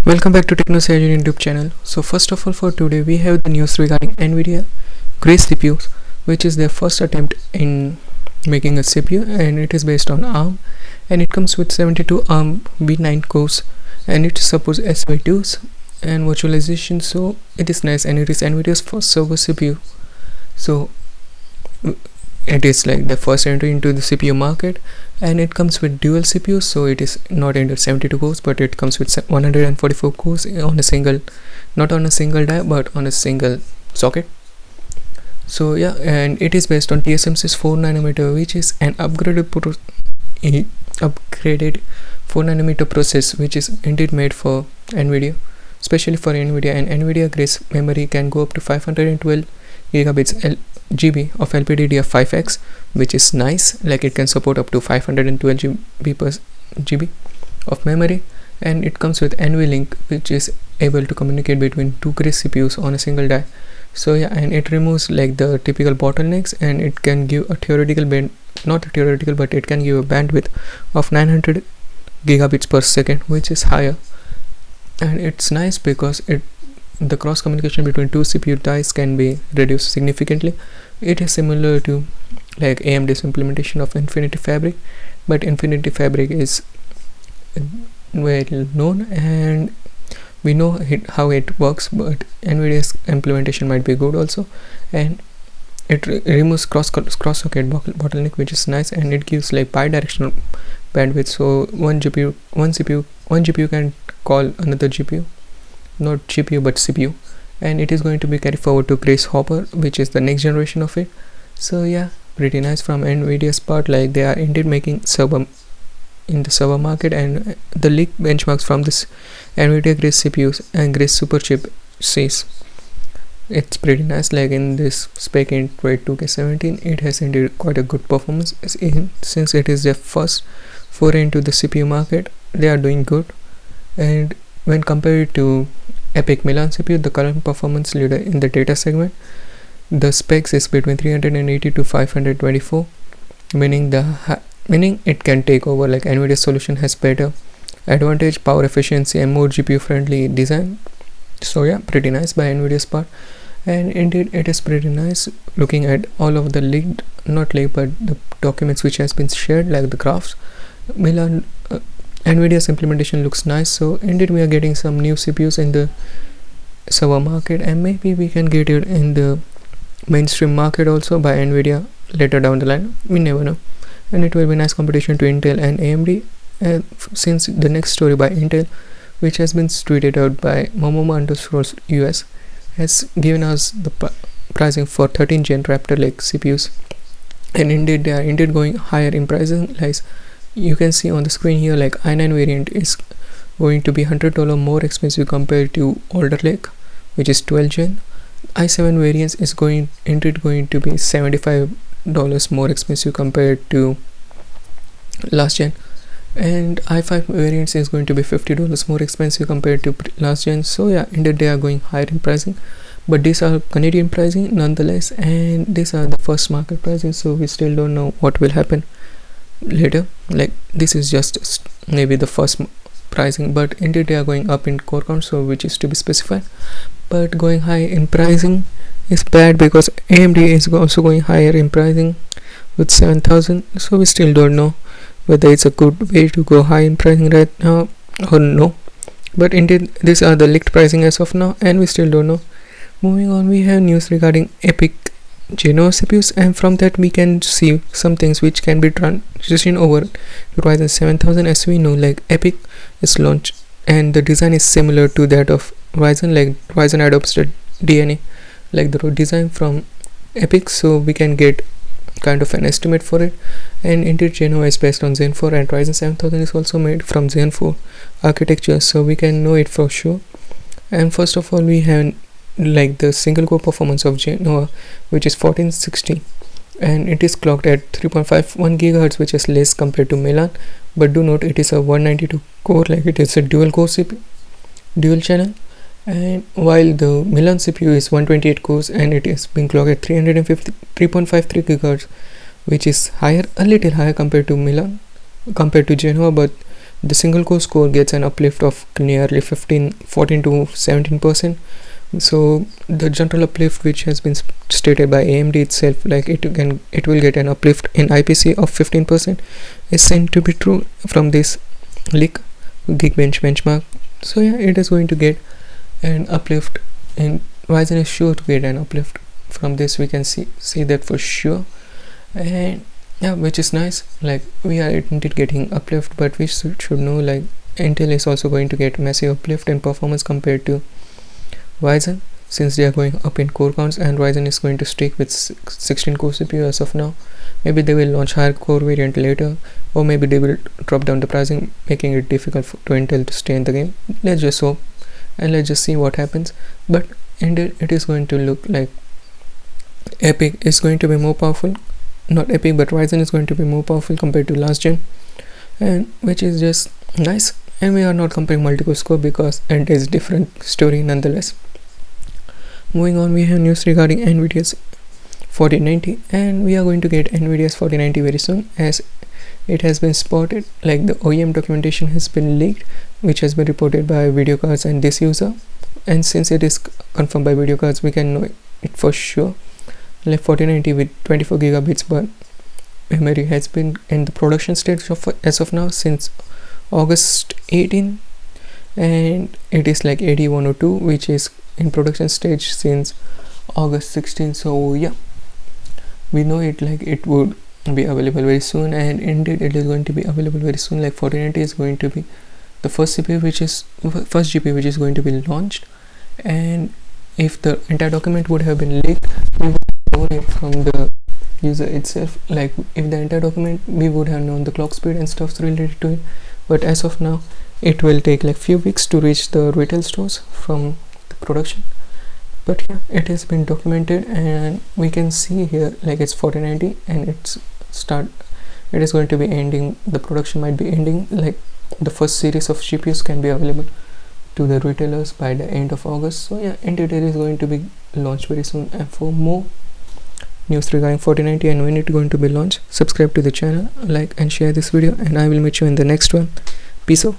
Welcome back to TechnoSurgeon YouTube channel. So first of all, for today we have the news regarding NVIDIA GRACE CPUs, which is their first attempt in making a CPU, and it is based on ARM, and it comes with 72 ARM v9 cores, and it supports SV2s and virtualization. So it is nice, and it is NVIDIA's first server CPU. So it is like the first entry into the CPU market, and it comes with dual CPUs, so it is not under 72 cores, but it comes with 144 cores on a single, not on a single die, but on a single socket. So yeah, and it is based on TSMC's 4nm, which is an upgraded 4nm process, which is indeed made for NVIDIA, especially for NVIDIA. And NVIDIA Grace memory can go up to 512 gigabits GB of LPDDR5X, which is nice. Like, it can support up to 512 GB per GB of memory, and it comes with NVLink, which is able to communicate between two Grace CPUs on a single die. So yeah, and it removes like the typical bottlenecks, and it can give a theoretical band, not a theoretical, but it can give a bandwidth of 900 gigabits per second, which is higher. And it's nice because the cross communication between two CPU dies can be reduced significantly. It is similar to like AMD's implementation of Infinity Fabric, but Infinity Fabric is well known and we know how it works, but NVIDIA's implementation might be good also, and it removes cross socket bottleneck, which is nice, and it gives like bi-directional bandwidth. So one GPU can call another GPU, not GPU but CPU, and it is going to be carried forward to Grace Hopper, which is the next generation of it. So yeah, pretty nice from NVIDIA's part. Like, they are indeed making server in the server market, and the leaked benchmarks from this NVIDIA Grace CPUs and Grace Superchip says it's pretty nice. Like, in this spec in 2K17, it has indeed quite a good performance. Since it is their first foray into the CPU market, they are doing good. And when compared to EPYC Milan CPU, the current performance leader in the data segment, the specs is between 380 to 524, meaning it can take over. Like, NVIDIA solution has better advantage, power efficiency, and more GPU friendly design. So yeah, pretty nice by NVIDIA's part. And indeed it is pretty nice looking at all of the leaked, not leaked, but the documents which has been shared, like the graphs. Milan NVIDIA's implementation looks nice. So indeed we are getting some new CPUs in the server market, and maybe we can get it in the mainstream market also by NVIDIA later down the line. We never know, and it will be nice competition to Intel and AMD. And since the next story by Intel, which has been tweeted out by Momomo_US, has given us the pricing for 13 Gen Raptor Lake CPUs, and indeed they are indeed going higher in pricing. Like, you can see on the screen here, like i9 variant is going to be $100 more expensive compared to older Lake, which is 12 Gen. i7 variants is going to be $75 more expensive compared to last gen, and i5 variants is going to be $50 more expensive compared to last gen. So yeah, indeed they are going higher in pricing, but these are Canadian pricing nonetheless, and these are the first market pricing, so we still don't know what will happen later. Like, this is just maybe the first pricing, but indeed they are going up in core count, so which is to be specified. But going high in pricing is bad because AMD is also going higher in pricing with 7,000, so we still don't know whether it's a good way to go high in pricing right now or no. But indeed these are the leaked pricing as of now, and we still don't know. Moving on, we have news regarding EPYC Genoa CPUs, and from that we can see some things which can be transitioned over to Ryzen 7000. As we know, like, EPYC is launched and the design is similar to that of Ryzen. Like, Ryzen adopts the DNA, like the design from EPYC, so we can get kind of an estimate for it. And indeed Genoa is based on Zen 4, and Ryzen 7000 is also made from Zen 4 architecture, so we can know it for sure. And first of all, we have like the single core performance of Genoa, which is 1460, and it is clocked at 3.51 GHz, which is less compared to Milan. But do note, it is a 192 core, like it is a dual core CPU, dual channel, and while the Milan CPU is 128 cores, and it is being clocked at 3.53 GHz, which is higher, a little higher compared to Genoa, but The single core score gets an uplift of nearly 14 to 17%. So the general uplift which has been stated by AMD itself, like it will get an uplift in IPC of 15%, is said to be true from this leak Geekbench benchmark. So yeah, it is going to get an uplift, and Ryzen is sure to get an uplift from this. We can see that for sure. And yeah, which is nice. Like, we are indeed getting uplift, but we should know like Intel is also going to get massive uplift in performance compared to Ryzen, since they are going up in core counts, and Ryzen is going to stick with 16 core CPU as of now. Maybe they will launch higher core variant later, or maybe they will drop down the pricing, making it difficult to Intel to stay in the game. Let's just hope, and let's just see what happens. But indeed, it is going to look like EPYC is going to be more powerful. Not EPYC, but Ryzen is going to be more powerful compared to last gen, and which is just nice. And we are not comparing multi-core score because it is different story nonetheless. Moving on, we have news regarding NVIDIA's 4090, and we are going to get NVIDIA's 4090 very soon, as it has been spotted. Like, the OEM documentation has been leaked, which has been reported by video cards and this user, and since it is confirmed by video cards, we can know it for sure. Like, 4090 with 24 gigabits but memory has been in the production stage as of now since August 18, and it is like 8102, which is in production stage since August 16. So yeah, we know it, like it would be available very soon, and indeed it is going to be available very soon. Like, 4090 is going to be the first GPU which is going to be launched, and if the entire document would have been leaked, we would have known it from the user itself. Like, if the entire document, we would have known the clock speed and stuff related to it, but as of now it will take like few weeks to reach the retail stores from the production. But yeah, it has been documented, and we can see here like it's 4090, and it is going to be ending, the production might be ending, like the first series of GPUs can be available to the retailers by the end of August. So yeah, indeed it is going to be launched very soon. And for more news regarding 4090 and when it is going to be launched, subscribe to the channel, like and share this video, and I will meet you in the next one. Peace out.